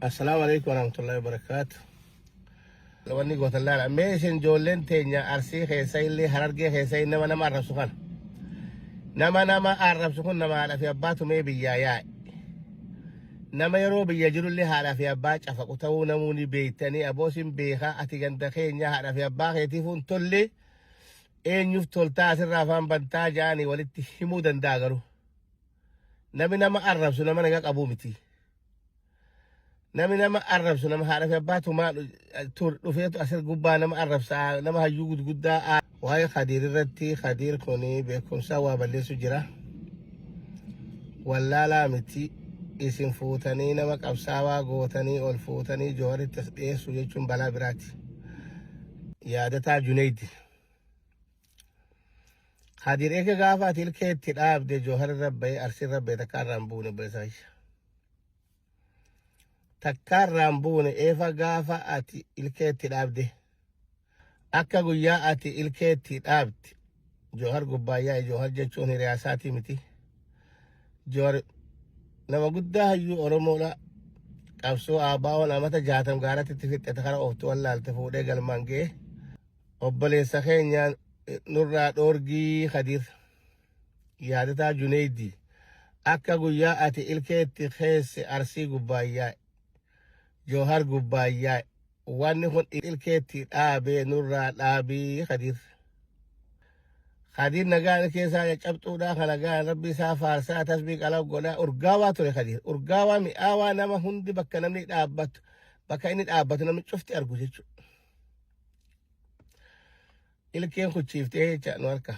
Assalamualaikum warahmatullahi wabarakatuh. Lawani gotalala me sen jolen tenya arsi khesa illi hararge khesa inama nama arab sukan. Nama arab sukun nama ala fi abbatu me biyaya. Nama yaro biya jirulli hala fi abba chafa kutawu namuni beitani abosin beha atiganda khenya hala fi abba khetifun tolli enyuf tolta asirra fan banta jani walitti himu dandagaru. Nama arab su nama naga qabu miti. nama arab su nama haadha fi abbaatu maal dhufeetu asir gubbaa nama arrabsaa nama hayyuu gudguddaa waa'ee khadiir irratti khadiir kuni beekumsaa waa balleessu jira wallaalaa miti isin fuutanii nama qabsaawaa gootanii ol fuutanii jooritti as dhiyeessu jechuun balaa biraati yaadataa Junayd khadiir eega gaafa ati ilkeetti dhaabde joohar irra arsii irra takka irraan buune beesaayya takkarraan buune eefa gaafa ati ilkeetti dhaabde akka guyyaa ati ilkeetti dhaabde joohar gubbaayyaa joohar jechuun hiriyaasaati miti joohar nama guddaa hayyuu oromoodha qabsoo aabaawwan amata 60 gaaratti itti fixxete kara ooftu wallaalte fuudhee galmaan ga'e obboleessa keenyaan nurraa dhoorgii khadiir yaadataa Junayd akka guyyaa ati ilkeetti keesse arsii gubbaayyaa joohar gubbaayyaa wanni kun ilkeetti dhaabee nurraa dhaabii khadiir nagaan keessaa caccabxuudha kan nagaan rabbi isaa faarsaa tasbii qalaa godhaa urgaawaa ture khadiir urgaawaa mi'aawaa nama hundi bakka namni dhaabbatu bakka inni dhaabbatu namni cufti argu jechuudha ilkeen kuchiiftee jecha nu harka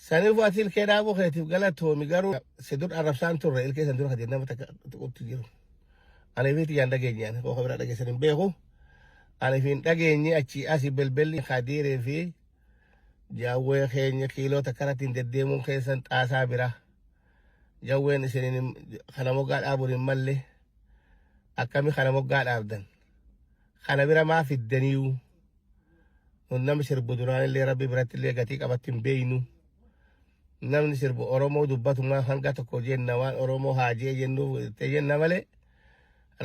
sanifu ati ilkee dhaabuu keetiif galatoomi garuu si dur arrabsaan turre ilkee san dura khadiir nama takka tuqutti jiru ani fi tiyyaan dhageenyaan koo kabira dhageessan hin beeku ani fi hin dhageenye achii asii belbelli khadiiree fi jaawwee keenya kiiloo takkaratti hin deddeemuun keessan xaasaa bira jawween isinin kana moggaa dhaabuun hin malle akkami kana moggaa dhaabdan kana bira maa fiddaniiyu nun namni sirbu duraan illee rabbi biratti illee gatii qabatti hin beeynu namni sirbu oromoo dubbatuma hanga tokko jenna waan oromoo haajee jennuuf jenna malee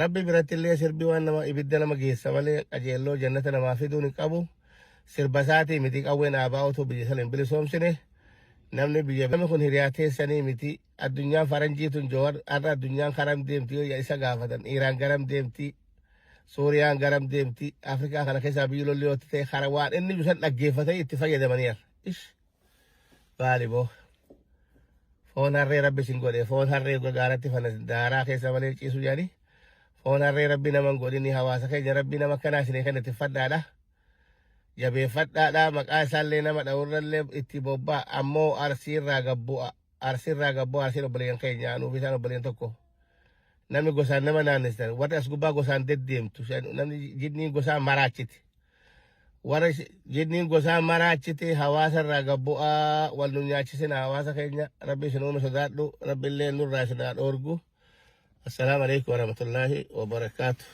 rabbi biratti illee sirbi waan nama ibidda nama geessa malee qajeelloo jannata namaa fiduun hin qabu sirba isaatii miti qawween aabaa'otu biyya sana hin bilisoomsine namni biyya namni kun hiriyaa teessanii miti addunyaan faranjiitun joohar har'a addunyaan karam deemti yoo isa gaafatan Iraan garam deemti Suuriyaan garam deemti Afrikaa kana keessaa biyyi lolli yoo ta'e kara waan inni bisan dhaggeeffatee itti fayyadamaniir baali boo foon harree rabbi sin godhe foon harree gaaratti fana daaraa keessa malee ciisu jedhani foon harree rabbi naman godhini hawaasa keenya rabbi nama kanaa isinii kan itti fadhaadha jabeeffadhaadha maqaa isaallee nama dha'urrallee itti bobbaa ammoo arsiirraa gabbu'a arsiin obboleeyyan keenya nuuf isaan obboleeyyan tokko namni gosaan nama naannessan warri as gubbaa gosaan deddeemtu namni jidniin gosaan maraachiti warra jidniin gosaan maraachiti hawaasa irraa gabbu'aa wal nu nyaachisina hawaasa keenya rabbi isin uume sodaadhu rabbi illee nurraa isin haa dhoorgu. Assalamu alaikum warahmatullahi wabarakatuh.